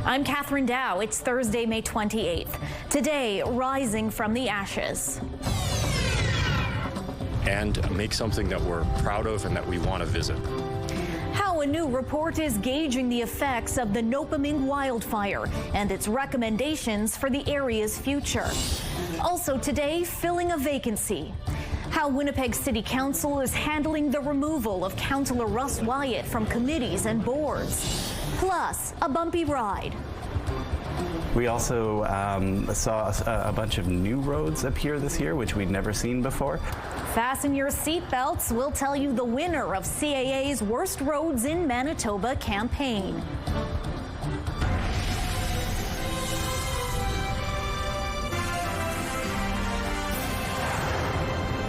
I'm Catherine Dow. It's Thursday, May 28th. Today, rising from the ashes. And make something that we're proud of and that we want to visit. How a new report is gauging the effects of the Nopiming wildfire and its recommendations for the area's future. Also today, filling a vacancy. How Winnipeg City Council is handling the removal of Councillor Russ Wyatt from committees and boards. Plus, a bumpy ride. We also saw a bunch of new roads appear this year, which we'd never seen before. Fasten your seatbelts. We'll tell you the winner of CAA's Worst Roads in Manitoba campaign.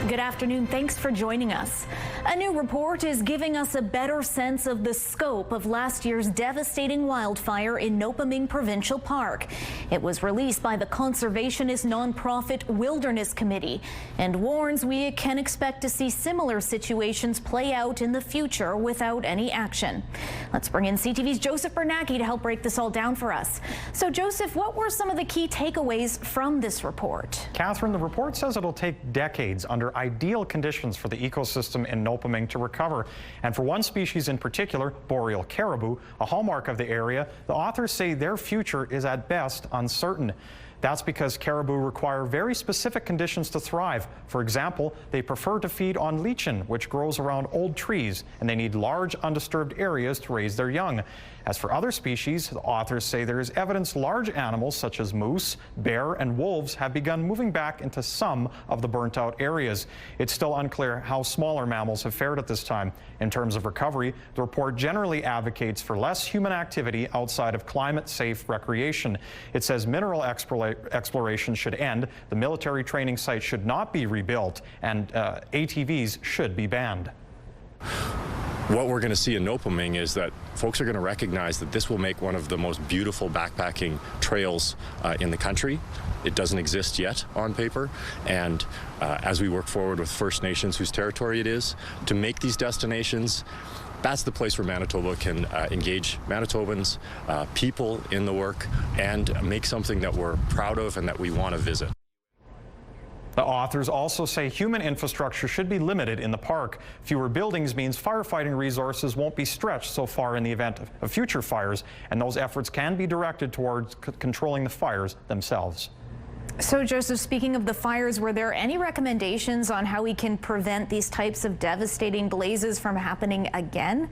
Good afternoon. Thanks for joining us. A new report is giving us a better sense of the scope of last year's devastating wildfire in Nopiming Provincial Park. It was released by the conservationist nonprofit Wilderness Committee and warns we can expect to see similar situations play out in the future without any action. Let's bring in CTV's Joseph Bernacki to help break this all down for us. So, Joseph, what were some of the key takeaways from this report? Catherine, the report says it'll take decades under ideal conditions for the ecosystem in Nopiming to recover. And for one species in particular, boreal caribou, a hallmark of the area, the authors say their future is at best uncertain. That's because caribou require very specific conditions to thrive. For example, they prefer to feed on lichen, which grows around old trees, and they need large undisturbed areas to raise their young. As for other species, the authors say there is evidence large animals such as moose, bear, and wolves have begun moving back into some of the burnt-out areas. It's still unclear how smaller mammals have fared at this time. In terms of recovery, the report generally advocates for less human activity outside of climate-safe recreation. It says mineral exploration should end, the military training site should not be rebuilt, and ATVs should be banned. What we're going to see in Nopiming is that folks are going to recognize that this will make one of the most beautiful backpacking trails in the country. It doesn't exist yet on paper, and as we work forward with First Nations, whose territory it is, to make these destinations, that's the place where Manitoba can engage Manitobans, people in the work, and make something that we're proud of and that we want to visit. The authors also say human infrastructure should be limited in the park. Fewer buildings means firefighting resources won't be stretched so far in the event of future fires, and those efforts can be directed towards controlling the fires themselves. So, Joseph, speaking of the fires, were there any recommendations on how we can prevent these types of devastating blazes from happening again?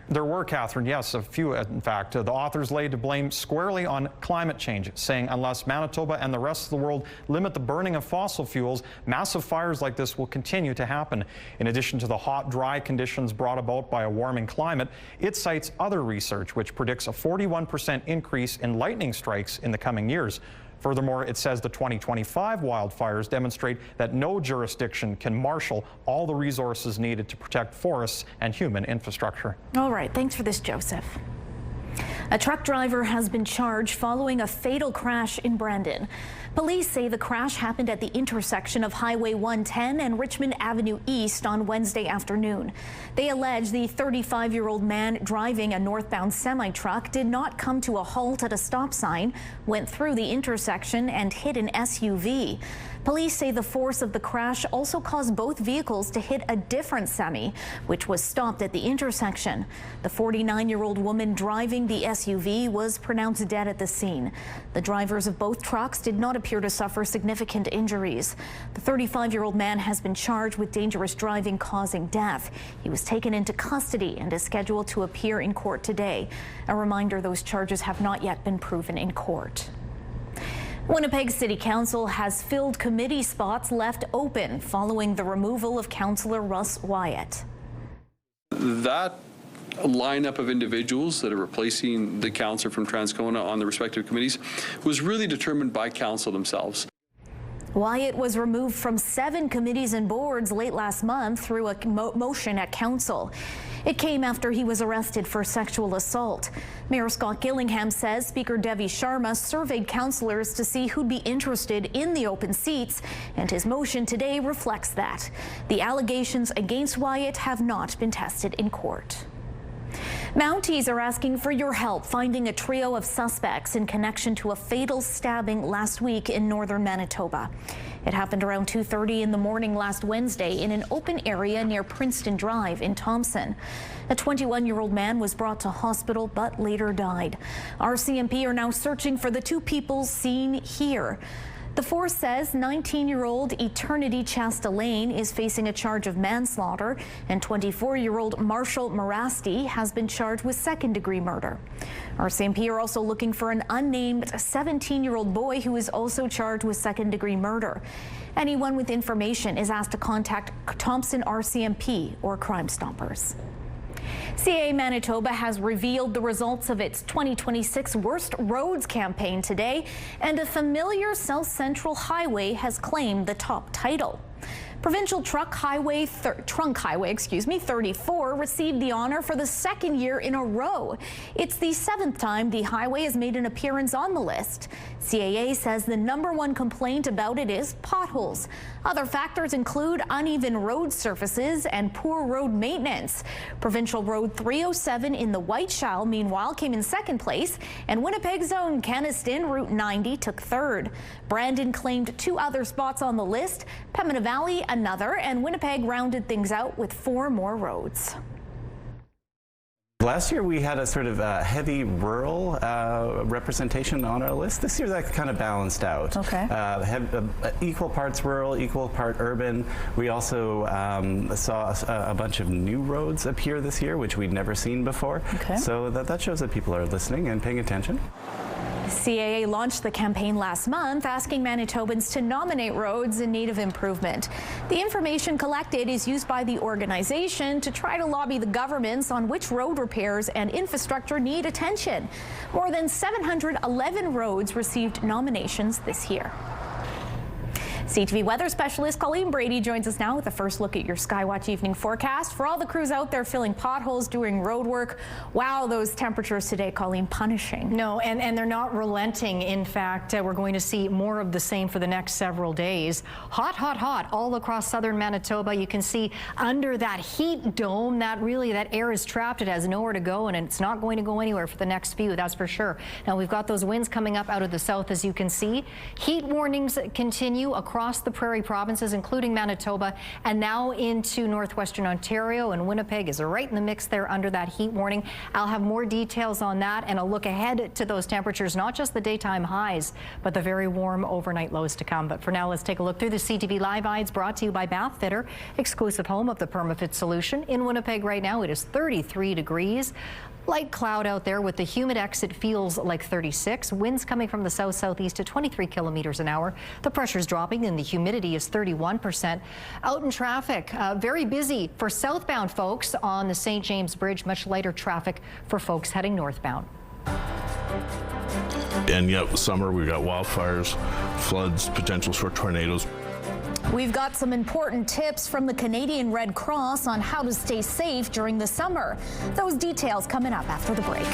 There were, Catherine, yes, a few, in fact. The authors laid the blame squarely on climate change, saying unless Manitoba and the rest of the world limit the burning of fossil fuels, massive fires like this will continue to happen. In addition to the hot, dry conditions brought about by a warming climate, it cites other research which predicts a 41% increase in lightning strikes in the coming years. Furthermore, it says the 2025 wildfires demonstrate that no jurisdiction can marshal all the resources needed to protect forests and human infrastructure. All right, thanks for this, Joseph. A truck driver has been charged following a fatal crash in Brandon. Police say the crash happened at the intersection of Highway 110 and Richmond Avenue East on Wednesday afternoon. They allege the 35-year-old man driving a northbound semi-truck did not come to a halt at a stop sign, went through the intersection and hit an SUV. Police say the force of the crash also caused both vehicles to hit a different semi, which was stopped at the intersection. The 49-year-old woman driving the SUV was pronounced dead at the scene. The drivers of both trucks did not appear to suffer significant injuries. The 35-year-old man has been charged with dangerous driving causing death. He was taken into custody and is scheduled to appear in court today. A reminder, those charges have not yet been proven in court. Winnipeg City Council has filled committee spots left open following the removal of Councillor Russ Wyatt. That lineup of individuals that are replacing the councillor from Transcona on the respective committees was really determined by council themselves. Wyatt was removed from 7 committees and boards late last month through a motion at council. It came after he was arrested for sexual assault. Mayor Scott Gillingham says Speaker Devi Sharma surveyed councillors to see who'd be interested in the open seats, and his motion today reflects that. The allegations against Wyatt have not been tested in court. Mounties are asking for your help finding a trio of suspects in connection to a fatal stabbing last week in northern Manitoba. It happened around 2:30 in the morning last Wednesday in an open area near Princeton Drive in Thompson. A 21-year-old man was brought to hospital but later died. RCMP are now searching for the two people seen here. The force says 19-year-old Eternity Chastelane is facing a charge of manslaughter, and 24-year-old Marshall Marasti has been charged with second-degree murder. RCMP are also looking for an unnamed 17-year-old boy who is also charged with second-degree murder. Anyone with information is asked to contact Thompson RCMP or Crime Stoppers. CA Manitoba has revealed the results of its 2026 Worst Roads campaign today, and a familiar South Central highway has claimed the top title. Provincial Trunk Highway 34 received the honor for the second year in a row. It's the 7th time the highway has made an appearance on the list. CAA says the #1 complaint about it is potholes. Other factors include uneven road surfaces and poor road maintenance. Provincial Road 307 in the Whiteshell, meanwhile, came in second place, and Winnipeg's own Caniston Route 90 took third. Brandon claimed 2 other spots on the list, Pembina Valley another, and Winnipeg rounded things out with 4 more roads. Last year we had a sort of heavy rural representation on our list. This year that kind of balanced out. Okay. Equal parts rural, equal part urban. We also saw a bunch of new roads appear this year, which we'd never seen before. Okay. So that shows that people are listening and paying attention. CAA launched the campaign last month, asking Manitobans to nominate roads in need of improvement. The information collected is used by the organization to try to lobby the governments on which road repairs and infrastructure need attention. More than 711 roads received nominations this year. CTV weather specialist Colleen Brady joins us now with a first look at your Skywatch evening forecast. For all the crews out there filling potholes, doing road work, wow, those temperatures today, Colleen, punishing. No, and they're not relenting. In fact, we're going to see more of the same for the next several days. Hot, hot, hot all across southern Manitoba. You can see under that heat dome that air is trapped. It has nowhere to go, and it's not going to go anywhere for the next few, that's for sure. Now, we've got those winds coming up out of the south, as you can see. Heat warnings continue across the prairie provinces, including Manitoba, and now into northwestern Ontario, and Winnipeg is right in the mix there under that heat warning. I'll have more details on that and a look ahead to those temperatures, not just the daytime highs, but the very warm overnight lows to come. But for now, let's take a look through the CTV Live Eyes, brought to you by Bath Fitter, exclusive home of the PermaFit solution. In Winnipeg right now, it is 33 degrees. Light cloud out there with the humid exit feels like 36. Winds coming from the south-southeast at 23 kilometers an hour. The pressure's dropping and the humidity is 31%. Out in traffic, very busy for southbound folks on the St. James Bridge. Much lighter traffic for folks heading northbound. And yet, summer, we've got wildfires, floods, potentials for tornadoes. We've got some important tips from the Canadian Red Cross on how to stay safe during the summer. Those details coming up after the break.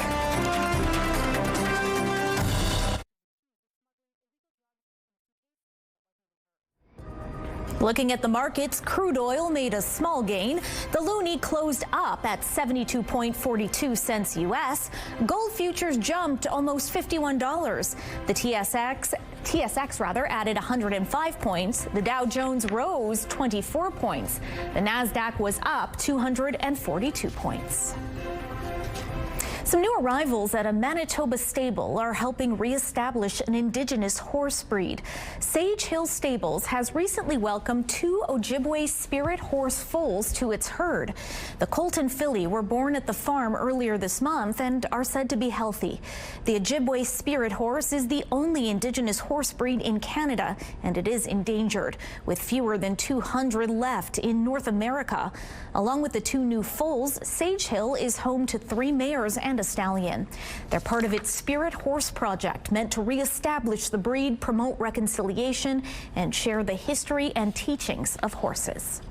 Looking at the markets, crude oil made a small gain. The loonie closed up at 72.42 cents U.S. Gold futures jumped almost $51. The TSX added 105 points. The Dow Jones rose 24 points. The Nasdaq was up 242 points. Some new arrivals at a Manitoba stable are helping reestablish an Indigenous horse breed. Sage Hill Stables has recently welcomed 2 Ojibwe spirit horse foals to its herd. The colt and filly were born at the farm earlier this month and are said to be healthy. The Ojibwe spirit horse is the only Indigenous horse breed in Canada, and it is endangered, with fewer than 200 left in North America. Along with the 2 new foals, Sage Hill is home to 3 mares and a stallion. They're part of its Spirit Horse project, meant to reestablish the breed, promote reconciliation, and share the history and teachings of horses.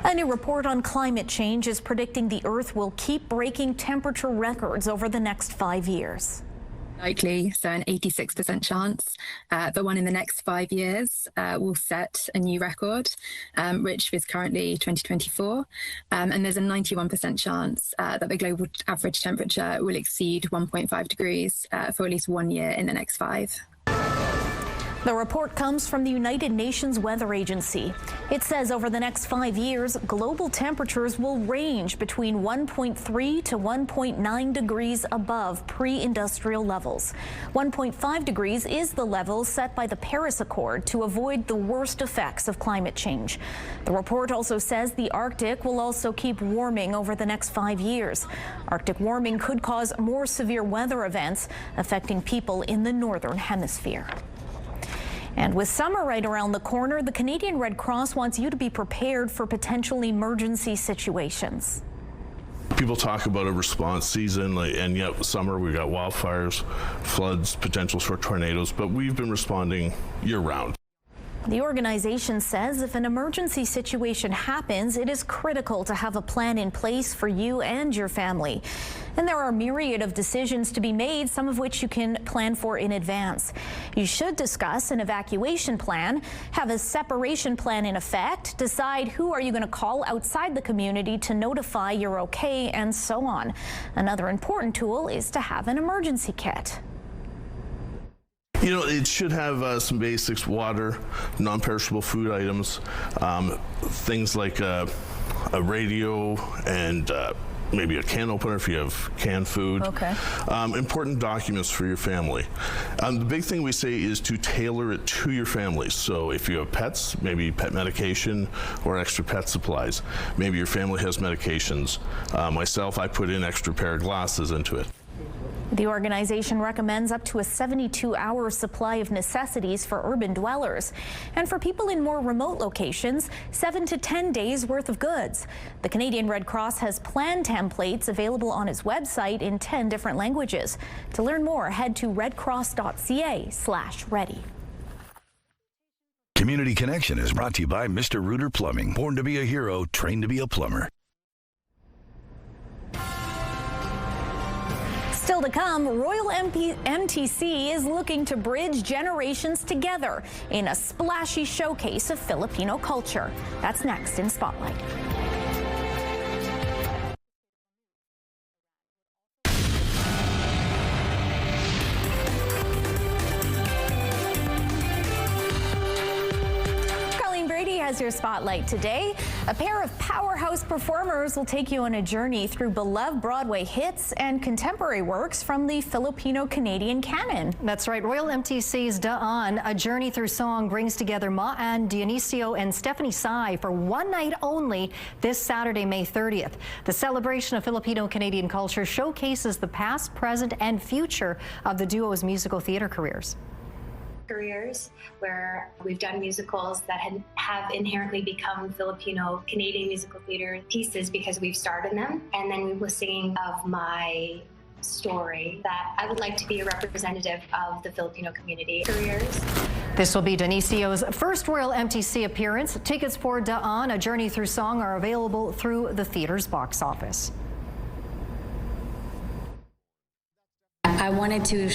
A new report on climate change is predicting the Earth will keep breaking temperature records over the next 5 years. Likely, so an 86% chance. The one in the next 5 years will set a new record, which is currently 2024. And there's a 91% chance that the global average temperature will exceed 1.5 degrees for at least 1 year in the next 5. The report comes from the United Nations Weather Agency. It says over the next 5 years, global temperatures will range between 1.3 to 1.9 degrees above pre-industrial levels. 1.5 degrees is the level set by the Paris Accord to avoid the worst effects of climate change. The report also says the Arctic will also keep warming over the next 5 years. Arctic warming could cause more severe weather events affecting people in the northern hemisphere. And with summer right around the corner, the Canadian Red Cross wants you to be prepared for potential emergency situations. People talk about a response season, and yet summer we've got wildfires, floods, potentials for tornadoes, but we've been responding year-round. The organization says if an emergency situation happens, it is critical to have a plan in place for you and your family. And there are a myriad of decisions to be made, some of which you can plan for in advance. You should discuss an evacuation plan, have a separation plan in effect, decide who are you going to call outside the community to notify you're okay, and so on. Another important tool is to have an emergency kit. You know, it should have some basics: water, non-perishable food items, things like a radio and maybe a can opener if you have canned food. Okay. Important documents for your family. The big thing we say is to tailor it to your family. So if you have pets, maybe pet medication or extra pet supplies. Maybe your family has medications. Myself, I put in extra pair of glasses into it. The organization recommends up to a 72-hour supply of necessities for urban dwellers. And for people in more remote locations, 7 to 10 days worth of goods. The Canadian Red Cross has plan templates available on its website in 10 different languages. To learn more, head to redcross.ca/ready. Community Connection is brought to you by Mr. Reuter Plumbing. Born to be a hero, trained to be a plumber. Still to come, Royal MTC is looking to bridge generations together in a splashy showcase of Filipino culture. That's next in Spotlight. Has your Spotlight today. A pair of powerhouse performers will take you on a journey through beloved Broadway hits and contemporary works from the Filipino-Canadian canon. That's right. Royal MTC's Daan, A Journey Through Song, brings together Maan, Dionisio, and Stephanie Sai for one night only this Saturday, May 30th. The celebration of Filipino-Canadian culture showcases the past, present, and future of the duo's musical theater careers. Where we've done musicals that have inherently become Filipino-Canadian musical theater pieces because we've starred in them. And then we were singing of my story that I would like to be a representative of the Filipino community. This will be Dionisio's first Royal MTC appearance. Tickets for Daan, A Journey Through Song are available through the theater's box office. I wanted to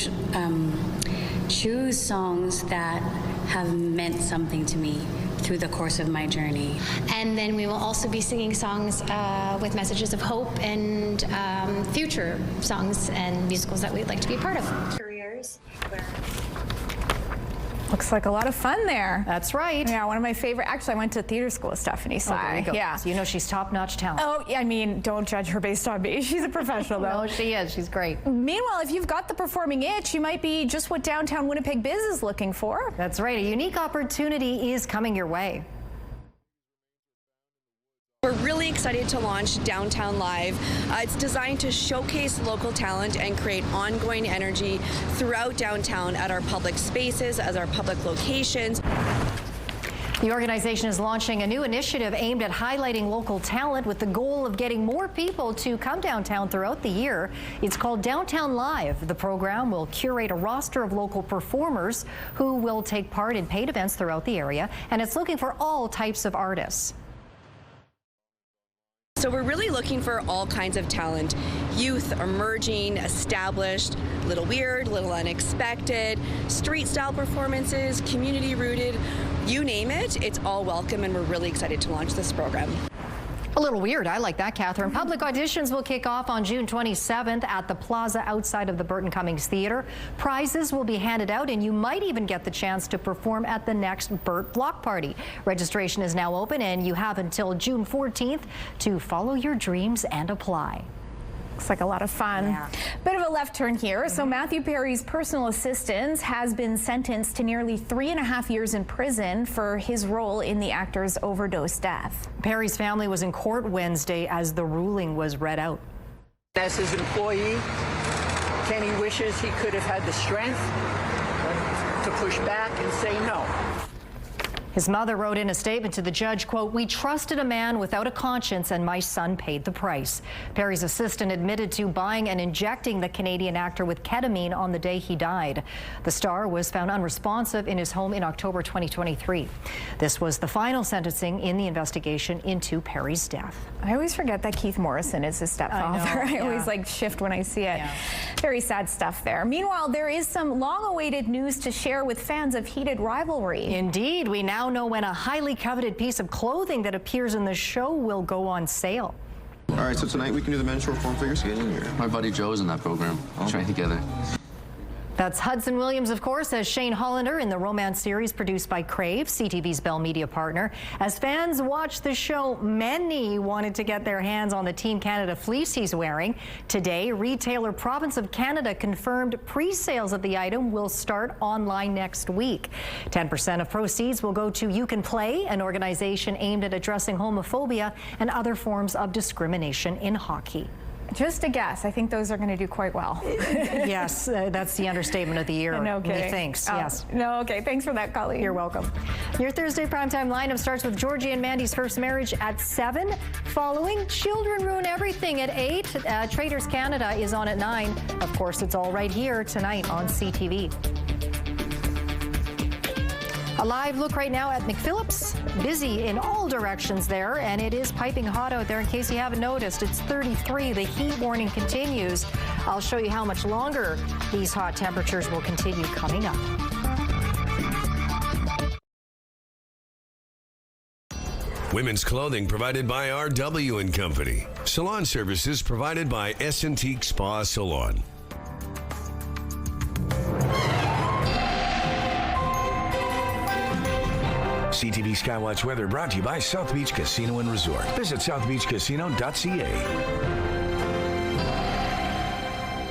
choose songs that have meant something to me through the course of my journey. And then we will also be singing songs with messages of hope and future songs and musicals that we'd like to be a part of. Looks like a lot of fun there. That's right. Yeah, one of my favorite. Actually, I went to theater school with Stephanie Sai. Oh, there you go. Yeah. So you know she's top-notch talent. Oh, I mean, don't judge her based on me. She's a professional, though. No, she is. She's great. Meanwhile, if you've got the performing itch, you might be just what downtown Winnipeg Biz is looking for. That's right. A unique opportunity is coming your way. We're really excited to launch Downtown Live. It's designed to showcase local talent and create ongoing energy throughout downtown at our public spaces, as our public locations. The organization is launching a new initiative aimed at highlighting local talent with the goal of getting more people to come downtown throughout the year. It's called Downtown Live. The program will curate a roster of local performers who will take part in paid events throughout the area, and it's looking for all types of artists. So we're really looking for all kinds of talent, youth, emerging, established, little weird, little unexpected, street style performances, community rooted, you name it, it's all welcome, and we're really excited to launch this program. A little weird. I like that, Catherine. Public auditions will kick off on June 27th at the plaza outside of the Burton Cummings Theatre. Prizes will be handed out, and you might even get the chance to perform at the next Burt Block Party. Registration is now open, and you have until June 14th to follow your dreams and apply. Looks like a lot of fun. Yeah. Bit of a left turn here. So Matthew Perry's personal assistant has been sentenced to nearly 3.5 years in prison for his role in the actor's overdose death. Perry's family was in court Wednesday as the ruling was read out. As his employee, Kenny wishes he could have had the strength to push back and say no. His mother wrote in a statement to the judge, quote, "We trusted a man without a conscience and my son paid the price." Perry's assistant admitted to buying and injecting the Canadian actor with ketamine on the day he died. The star was found unresponsive in his home in October 2023. This was the final sentencing in the investigation into Perry's death. I always forget that Keith Morrison is his stepfather. I always like shift when I see it. Yeah. Very sad stuff there. Meanwhile, there is some long-awaited news to share with fans of Heated Rivalry. Indeed, we now know when a highly coveted piece of clothing that appears in the show will go on sale. All right, so tonight we can do the men's short form figure skating here. My buddy Joe's in that program. I'll train together. That's Hudson Williams, of course, as Shane Hollander in the romance series produced by Crave, CTV's Bell Media partner. As fans watch the show, many wanted to get their hands on the Team Canada fleece he's wearing. Today, retailer Province of Canada confirmed pre-sales of the item will start online next week. 10% of proceeds will go to You Can Play, an organization aimed at addressing homophobia and other forms of discrimination in hockey. Just a guess. I think those are going to do quite well. Yes, that's the understatement of the year. No kidding. Methinks, yes. No, okay. Thanks for that, Colleen. You're welcome. Your Thursday primetime lineup starts with Georgie and Mandy's First Marriage at 7. Following Children Ruin Everything at 8. Traders Canada is on at 9. Of course, it's all right here tonight on CTV. A live look right now at McPhillips. Busy in all directions there, and it is piping hot out there in case you haven't noticed. It's 33. The heat warning continues. I'll show you how much longer these hot temperatures will continue coming up. Women's clothing provided by RW & Company. Salon services provided by S&Teak Spa Salon. CTV Skywatch weather brought to you by South Beach Casino and Resort. Visit southbeachcasino.ca.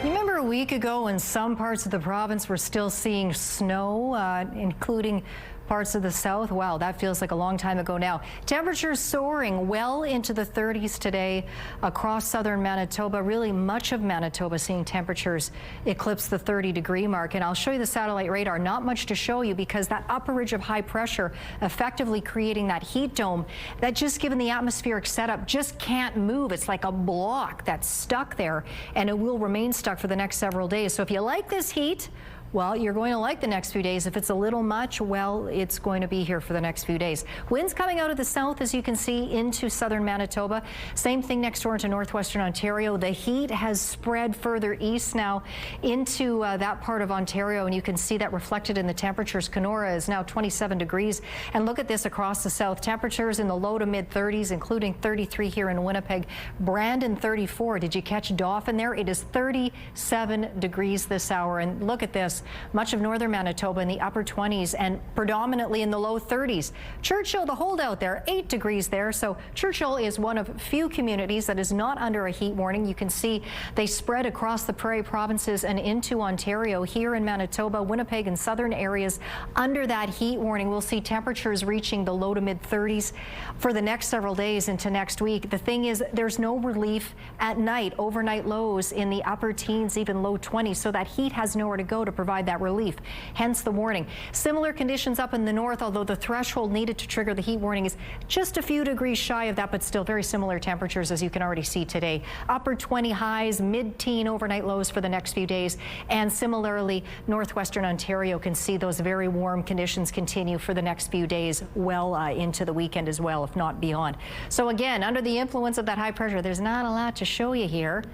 You remember a week ago when some parts of the province were still seeing snow, including parts of the south? Wow, that feels like a long time ago now. Temperatures soaring well into the 30s today across southern Manitoba. Really much of Manitoba seeing temperatures eclipse the 30-degree mark. And I'll show you the satellite radar. Not much to show you because that upper ridge of high pressure effectively creating that heat dome that, just given the atmospheric setup, just can't move. It's like a block that's stuck there, and it will remain stuck for the next several days. So if you like this heat, well, you're going to like the next few days. If it's a little much, well, it's going to be here for the next few days. Winds coming out of the south, as you can see, into southern Manitoba. Same thing next door into northwestern Ontario. The heat has spread further east now into that part of Ontario, and you can see that reflected in the temperatures. Kenora is now 27 degrees. And look at this across the south. Temperatures in the low to mid 30s, including 33 here in Winnipeg. Brandon, 34. Did you catch Dauphin there? It is 37 degrees this hour. And look at this. Much of northern Manitoba in the upper 20s and predominantly in the low 30s. Churchill, the holdout there, 8 degrees there. So Churchill is one of few communities that is not under a heat warning. You can see they spread across the Prairie provinces and into Ontario. Here in Manitoba, Winnipeg and southern areas under that heat warning. We'll see temperatures reaching the low to mid 30s for the next several days into next week. The thing is, there's no relief at night. Overnight lows in the upper teens, even low 20s. So that heat has nowhere to go to provide provide that relief, hence the warning. Similar conditions up in the north, although the threshold needed to trigger the heat warning is just a few degrees shy of that, but still very similar temperatures as you can already see today. Upper 20 highs, mid-teen overnight lows for the next few days, and similarly, northwestern Ontario can see those very warm conditions continue for the next few days, well into the weekend as well, if not beyond. So again, under the influence of that high pressure, there's not a lot to show you here.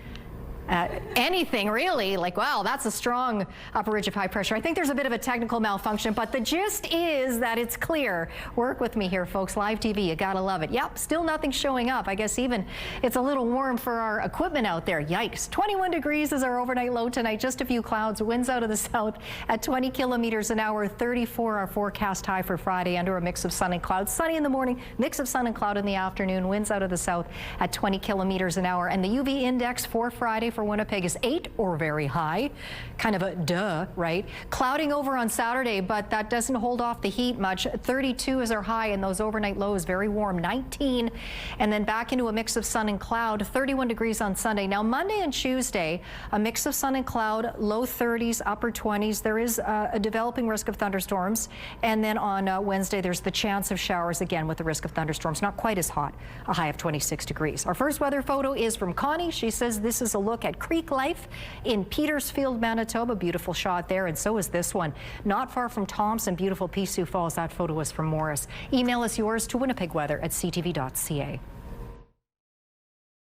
Anything really, like, wow, that's a strong upper ridge of high pressure. I think there's a bit of a technical malfunction, but the gist is that it's clear. Work with me here, folks. Live TV, you gotta love it. Yep, still nothing showing up. I guess even it's a little warm for our equipment out there. Yikes. 21 degrees is our overnight low tonight. Just a few clouds. Winds out of the south at 20 kilometers an hour. 34 our forecast high for Friday under a mix of sun and clouds. Sunny in the morning, mix of sun and cloud in the afternoon. Winds out of the south at 20 kilometers an hour. And the UV index for Friday for Winnipeg is 8 or very high. Kind of a duh, right? Clouding over on Saturday, but that doesn't hold off the heat much. 32 is our high, and those overnight lows very warm. 19, and then back into a mix of sun and cloud. 31 degrees on Sunday. Now Monday and Tuesday, a mix of sun and cloud, low 30s, upper 20s. There is a developing risk of thunderstorms, and then on Wednesday there's the chance of showers again with the risk of thunderstorms. Not quite as hot, a high of 26 degrees. Our first weather photo is from Connie. She says this is a look at Creek life in Petersfield, Manitoba. Beautiful shot there, and so is this one. Not far from Thompson, beautiful Peace Sioux Falls. That photo was from Morris. Email us yours to winnipegweather@ctv.ca.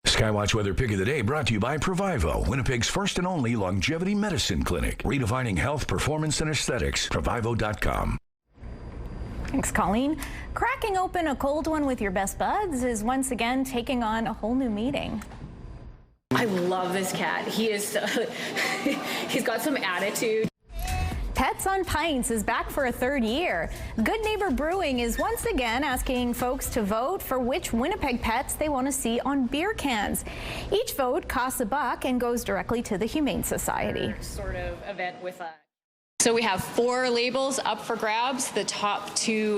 Skywatch Weather Pick of the Day brought to you by Provivo, Winnipeg's first and only longevity medicine clinic. Redefining health, performance, and aesthetics. Provivo.com. Thanks, Colleen. Cracking open a cold one with your best buds is once again taking on a whole new meaning. I love this cat. He is, he's got some attitude. Pets on Pints is back for a third year. Good Neighbor Brewing is once again asking folks to vote for which Winnipeg pets they want to see on beer cans. Each vote costs $1 and goes directly to the Humane Society. Sort of event with a So we have 4 labels up for grabs. The top 2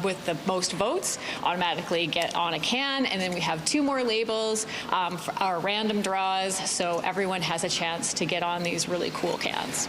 with the most votes automatically get on a can, and then we have 2 more labels for our random draws, so everyone has a chance to get on these really cool cans.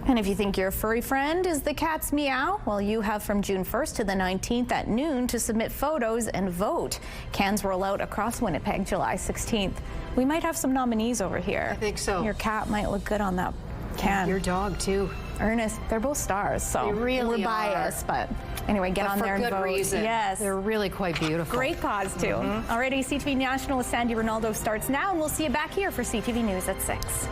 And if you think your furry friend is the cat's meow, well, you have from June 1st to the 19th at noon to submit photos and vote. Cans roll out across Winnipeg July 16th. We might have some nominees over here. I think so. Your cat might look good on that can. Your dog too. Ernest, they're both stars, so they really we're biased, but anyway, get on there and vote. For good reason. Yes. They're really quite beautiful. Great cause, too. Alrighty, CTV National with Sandy Ronaldo starts now, and we'll see you back here for CTV News at 6.